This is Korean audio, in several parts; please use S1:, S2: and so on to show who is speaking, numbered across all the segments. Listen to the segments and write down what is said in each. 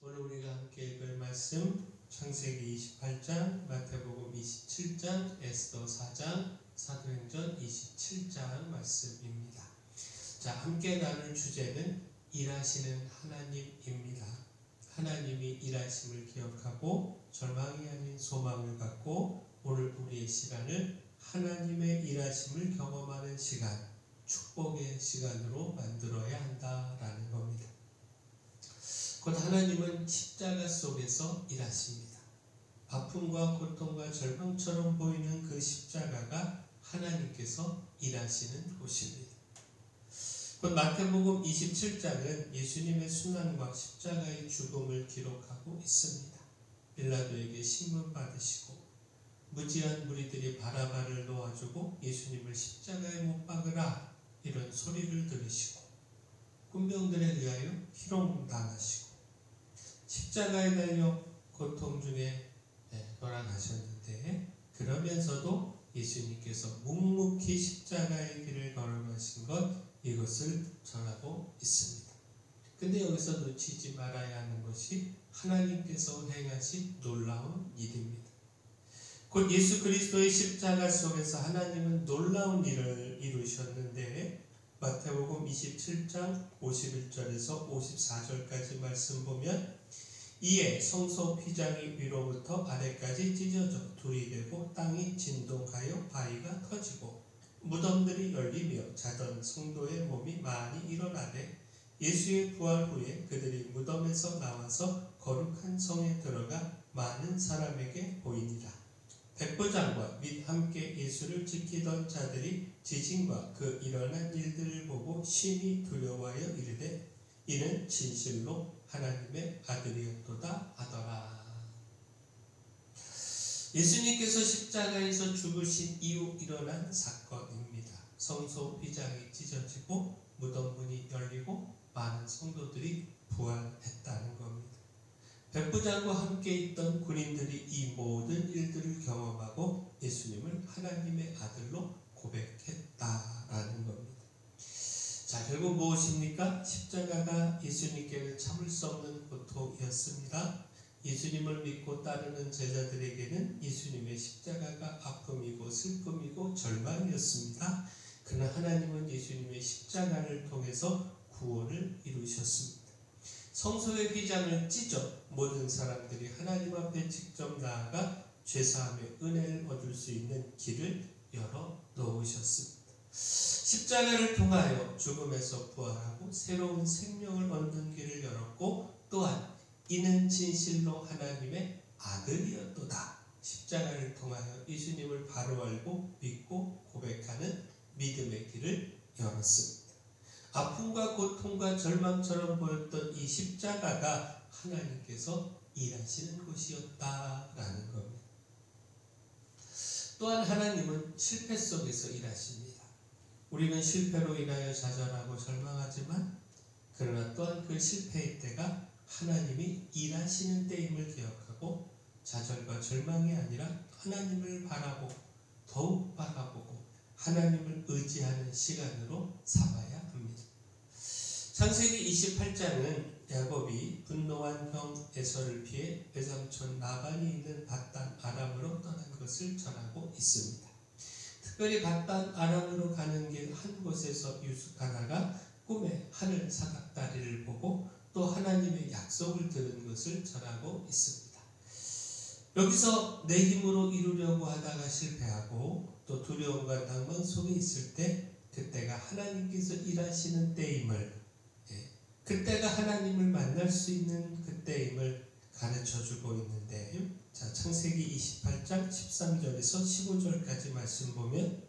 S1: 오늘 우리가 함께 읽을 말씀 창세기 28장, 마태복음 27장, 에스더 4장, 사도행전 27장 말씀입니다. 자, 함께 나눌 주제는 일하시는 하나님입니다. 하나님이 일하심을 기억하고 절망이 아닌 소망을 갖고 오늘 우리의 시간을 하나님의 일하심을 경험하는 시간, 축복의 시간으로 만들어야 한다라는 겁니다. 곧 하나님은 십자가 속에서 일하십니다. 아픔과 고통과 절망처럼 보이는 그 십자가가 하나님께서 일하시는 곳입니다. 곧 마태복음 27장은 예수님의 순환과 십자가의 죽음을 기록하고 있습니다. 빌라도에게 신문받으시고 무지한 무리들이 바라바를 놓아주고 예수님을 십자가에 못 박으라 이런 소리를 들으시고 군병들에 의하여 희롱당하시고 십자가에 달려 고통 중에 돌아가셨는데, 그러면서도 예수님께서 묵묵히 십자가의 길을 걸어가신 것, 이것을 전하고 있습니다. 근데 여기서 놓치지 말아야 하는 것이 하나님께서 행하신 놀라운 일입니다. 곧 예수 그리스도의 십자가 속에서 하나님은 놀라운 일을 이루셨는데, 마태복음 27장 51절에서 54절까지 말씀 보면, 이에 성소 휘장이 위로부터 아래까지 찢어져 둘이 되고 땅이 진동하여 바위가 터지고 무덤들이 열리며 자던 성도의 몸이 많이 일어나되, 예수의 부활 후에 그들이 무덤에서 나와서 거룩한 성에 들어가 많은 사람에게 보이니라. 백부장과 및 함께 예수를 지키던 자들이 지진과 그 일어난 일들을 보고 심히 두려워하여 이르되, 이는 진실로 하나님의 아들이었도다 하더라. 예수님께서 십자가에서 죽으신 이후 일어난 사건입니다. 성소 휘장이 찢어지고 무덤문이 열리고 많은 성도들이 부활했다는 겁니다. 백부장과 함께 있던 군인들이 이 모든 일들을 경험하고 예수님을 하나님의 아들로 고백했다라는 겁니다. 자, 결국 무엇입니까? 십자가가 예수님께는 참을 수 없는 고통이었습니다. 예수님을 믿고 따르는 제자들에게는 예수님의 십자가가 아픔이고 슬픔이고 절망이었습니다. 그러나 하나님은 예수님의 십자가를 통해서 구원을 이루셨습니다. 성소의 휘장을 찢어 모든 사람들이 하나님 앞에 직접 나아가 죄사함의 은혜를 얻을 수 있는 길을 열어 놓으셨습니다. 십자가를 통하여 죽음에서 부활하고 새로운 생명을 얻는 길을 열었고, 또한 이는 진실로 하나님의 아들이었도다. 십자가를 통하여 예수님을 바로 알고 믿고 고백하는 믿음의 길을 열었습니다. 아픔과 고통과 절망처럼 보였던 이 십자가가 하나님께서 일하시는 곳이었다라는 겁니다. 또한 하나님은 실패 속에서 일하십니다. 우리는 실패로 인하여 좌절하고 절망하지만, 그러나 또한 그 실패의 때가 하나님이 일하시는 때임을 기억하고 좌절과 절망이 아니라 하나님을 바라보고 더욱 바라보고 하나님을 의지하는 시간으로 삼아야 합니다. 창세기 28장은 야곱이 분노한 형 에서를 피해 외삼촌 라반이 있는 밧단 아람으로 떠난 것을 전하고 있습니다. 특별히 밧단 아람으로 가는 길 한 곳에서 유숙하다가 꿈에 하늘 사각다리를 보고 또 하나님의 약속을 들은 것을 전하고 있습니다. 여기서 내 힘으로 이루려고 하다가 실패하고 또 두려움과 낭만 속에 있을 때, 그때가 하나님께서 일하시는 때임을, 그때가 하나님을 만날 수 있는 그때임을 가르쳐주고 있는데, 자, 창세기 28장 13절에서 15절까지 말씀 보면,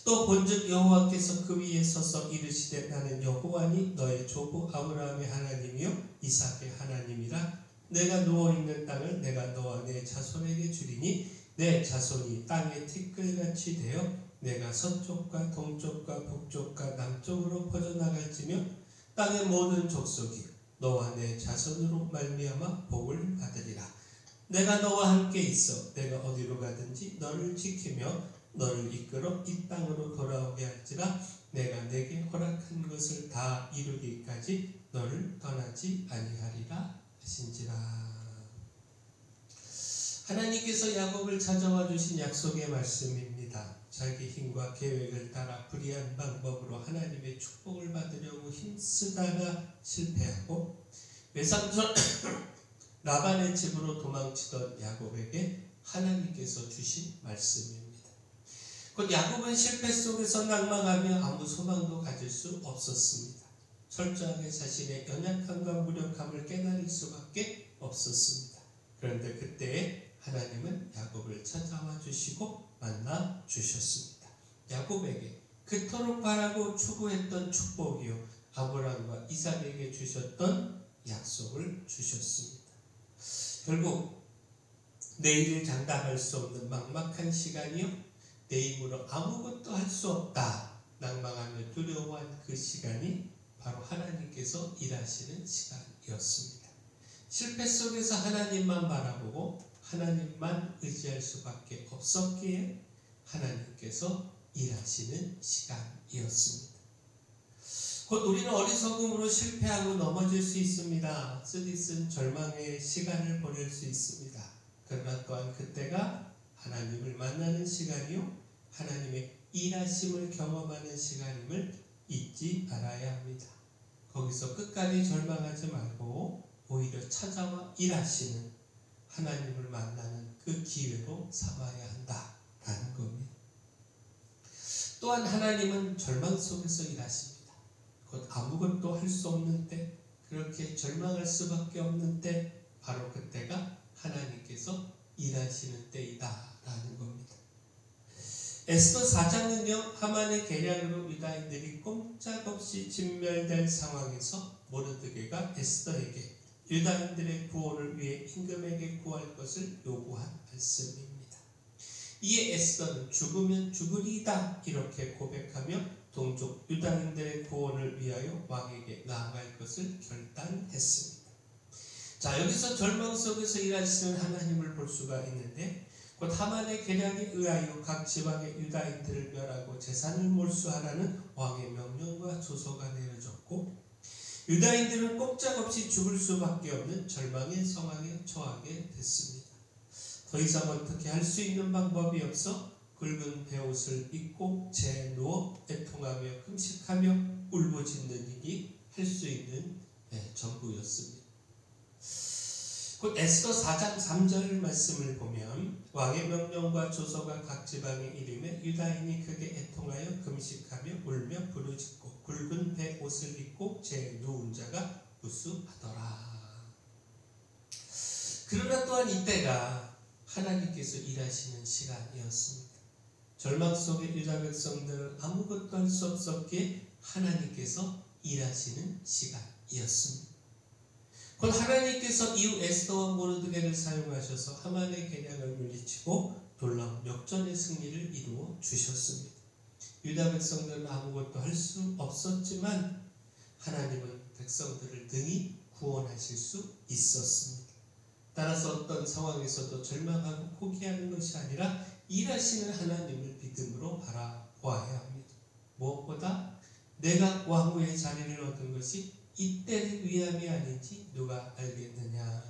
S1: 또 본즉 여호와께서 그 위에 서서 이르시되, 나는 여호와니 너의 조부 아브라함의 하나님이요 이삭의 하나님이라. 내가 누워있는 땅을 내가 너와 내 자손에게 주리니 내 자손이 땅의 티끌같이 되어 내가 서쪽과 동쪽과 북쪽과 남쪽으로 퍼져나갈지며 땅의 모든 족속이 너와 내 자손으로 말미암아 복을 받으리라. 내가 너와 함께 있어 내가 어디로 가든지 너를 지키며 너를 이끌어 이 땅으로 돌아오게 할지라. 내가 내게 허락한 것을 다 이루기까지 너를 떠나지 아니하리라 하신지라. 하나님께서 야곱을 찾아와 주신 약속의 말씀입니다. 자기 힘과 계획을 따라 불의한 방법으로 하나님의 축복을 받으려고 힘쓰다가 실패하고 외삼촌 라반의 집으로 도망치던 야곱에게 하나님께서 주신 말씀입니다. 곧 야곱은 실패 속에서 낙망하며 아무 소망도 가질 수 없었습니다. 철저하게 자신의 연약함과 무력함을 깨달을 수밖에 없었습니다. 그런데 그때 하나님은 야곱을 찾아와 주시고 만나 주셨습니다. 야곱에게 그토록 바라고 추구했던 축복이요 아브라함과 이삭에게 주셨던 약속을 주셨습니다. 결국 내일을 장담할 수 없는 막막한 시간이요 내 힘으로 아무것도 할 수 없다 낭망하며 두려워한 그 시간이 바로 하나님께서 일하시는 시간이었습니다. 실패 속에서 하나님만 바라보고 하나님만 의지할 수밖에 없었기에 하나님께서 일하시는 시간이었습니다. 곧 우리는 어리석음으로 실패하고 넘어질 수 있습니다. 쓰디쓴 절망의 시간을 보낼 수 있습니다. 그러나 또한 그때가 하나님을 만나는 시간이요 하나님의 일하심을 경험하는 시간임을 잊지 말아야 합니다. 거기서 끝까지 절망하지 말고 오히려 찾아와 일하시는 하나님을 만나는 그 기회로 삼아야 한다라는 겁니다. 또한 하나님은 절망 속에서 일하십니다. 곧 아무것도 할 수 없는 때, 그렇게 절망할 수밖에 없는 때, 바로 그때가 하나님께서 일하시는 때이다라는 겁니다. 에스더 4장은요 하만의 계략으로 유다인들이 꼼짝없이 진멸될 상황에서 모르드게가 에스더에게 유다인들의 구원을 위해 임금에게 구할 것을 요구한 말씀입니다. 이에 에스더는 죽으면 죽으리이다 이렇게 고백하며 동족 유다인들의 구원을 위하여 왕에게 나아갈 것을 결단했습니다. 자, 여기서 절망 속에서 일하시는 하나님을 볼 수가 있는데 곧 하만의 계략에 의하여 각 지방의 유다인들을 멸하고 재산을 몰수하라는 왕의 명령과 조서가 내려졌고 유다인들은 꼼짝없이 죽을 수밖에 없는 절망의 상황에 처하게 됐습니다. 더 이상 어떻게 할 수 있는 방법이 없어 굵은 베옷을 입고 재에 누워 애통하며 금식하며 울부짖는 일이 할 수 있는 전부였습니다. 곧 에스더 4장 3절 말씀을 보면 왕의 명령과 조서가 각 지방에 이르매 유다인이 크게 애통하여 금식하며 울며 부르짖고 굵은 베옷을 입고 재에 누운 자가 무수하더라. 그러나 또한 이때가 하나님께서 일하시는 시간이었습니다. 절망 속에 유다 백성들은 아무것도 할 수 없었기에 하나님께서 일하시는 시간이었습니다. 곧 하나님께서 이후 에스더와 모르드게를 사용하셔서 하만의 계략을 물리치고 놀라운 역전의 승리를 이루어 주셨습니다. 유다 백성들은 아무것도 할 수 없었지만 하나님은 백성들을 능히 구원하실 수 있었습니다. 따라서 어떤 상황에서도 절망하고 포기하는 것이 아니라 일하시는 하나님을 믿음으로 바라보아야 합니다. 무엇보다 내가 왕후의 자리를 얻은 것이 이때를 위함이 아닌지 누가 알겠느냐.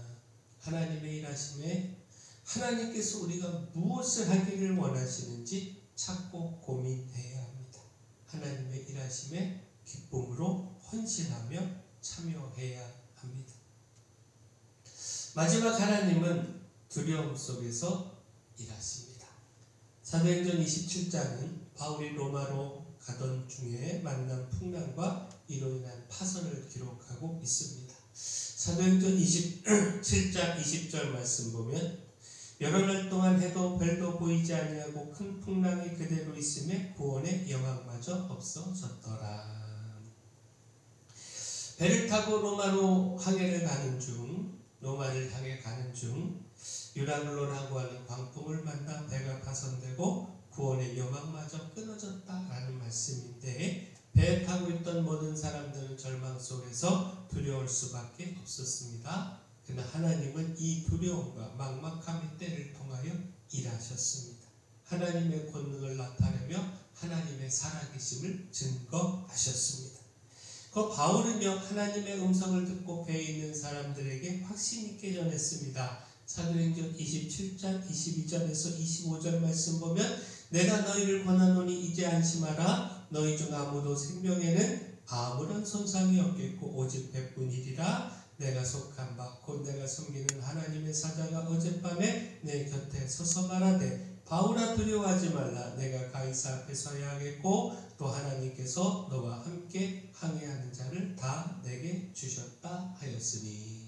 S1: 하나님의 일하심에 하나님께서 우리가 무엇을 하기를 원하시는지 찾고 고민해야 합니다. 하나님의 일하심에 기쁨으로 헌신하며 참여해야 합니다. 마지막 하나님은 두려움 속에서 일하십니다. 사도행전 27장은 바울이 로마로 가던 중에 만난 풍랑과 이로 인한 파선을 기록하고 있습니다. 사도행전 27장 20절 말씀 보면 여러 날 동안 해도 별도 보이지 아니하고 큰 풍랑이 그대로 있음에 구원의 영광마저 없어졌더라. 배를 타고 로마로 항해를 가는 중, 로마를 향해 가는 중 유라굴로라고 하는 광풍을 만나 배가 파손되고 구원의 여망마저 끊어졌다라는 말씀인데 배에 타고 있던 모든 사람들은 절망 속에서 두려울 수밖에 없었습니다. 그러나 하나님은 이 두려움과 막막함의 때를 통하여 일하셨습니다. 하나님의 권능을 나타내며 하나님의 살아계심을 증거하셨습니다. 그 바울은요 하나님의 음성을 듣고 배에 있는 사람들에게 확신 있게 전했습니다. 사도행전 27장 22절에서 25절 말씀 보면 내가 너희를 권하노니 이제 안심하라. 너희 중 아무도 생명에는 아무런 손상이 없겠고 오직 배뿐이리라. 내가 속한 바 곧 내가 섬기는 하나님의 사자가 어젯밤에 내 곁에 서서 말하되 바울아 두려워하지 말라. 내가 가이사 앞에 서야 하겠고 또 하나님께서 너와 함께 항해하는 자를 다 내게 주셨다 하였으니.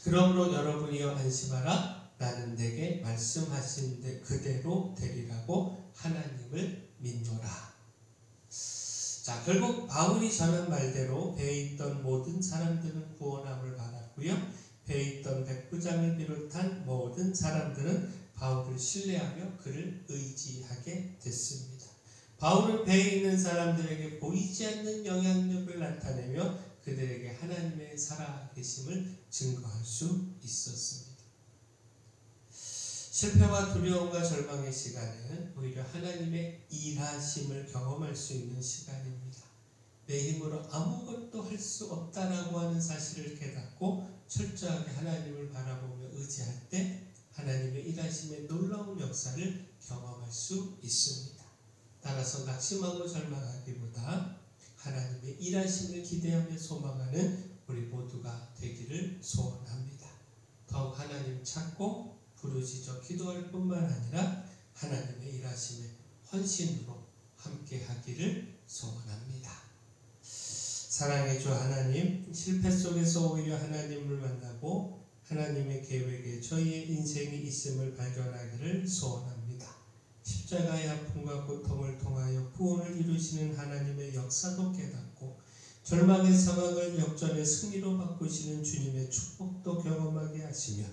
S1: 그러므로 여러분이여 안심하라. 나는 내게 말씀하신 그대로 되리라고 하나님을 믿노라. 자, 결국 바울이 전한 말대로 배에 있던 모든 사람들은 구원함을 받았고요. 배에 있던 백부장을 비롯한 모든 사람들은 바울을 신뢰하며 그를 의지하게 됐습니다. 바울은 배에 있는 사람들에게 보이지 않는 영향력을 나타내며 그들에게 하나님의 살아계심을 증거할 수 있었습니다. 실패와 두려움과 절망의 시간은 오히려 하나님의 일하심을 경험할 수 있는 시간입니다. 내 힘으로 아무것도 할 수 없다라고 하는 사실을 깨닫고 철저하게 하나님을 바라보며 의지할 때 하나님의 일하심의 놀라운 역사를 경험할 수 있습니다. 따라서 낙심하고 절망하기보다 하나님의 일하심을 기대하며 소망하는 우리 모두가 되기를 소원합니다. 더욱 하나님 찾고 부르짖어 기도할 뿐만 아니라 하나님의 일하심에 헌신으로 함께 하기를 소원합니다. 사랑의 주 하나님, 실패 속에서 오히려 하나님을 만나고 하나님의 계획에 저희의 인생이 있음을 발견하기를 소원합니다. 십자가의 아픔과 고통을 통하여 구원을 이루시는 하나님의 역사도 깨닫고 절망의 상황을 역전의 승리로 바꾸시는 주님의 축복도 경험하게 하시며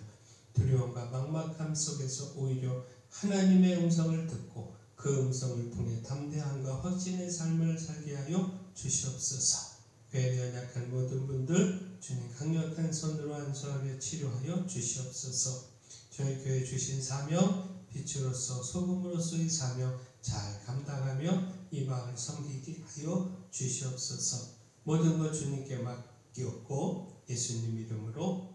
S1: 두려움과 막막함 속에서 오히려 하나님의 음성을 듣고 그 음성을 통해 담대함과 확신의 삶을 살게 하여 주시옵소서. 교회 연약한 모든 분들 주님 강력한 손으로 안수하며 치료하여 주시옵소서. 저희 교회 주신 사명 빛으로서 소금으로서의 사명 잘 감당하며 이 마을 섬기게 하여 주시옵소서. 모든 것 주님께 맡기옵고 예수님 이름으로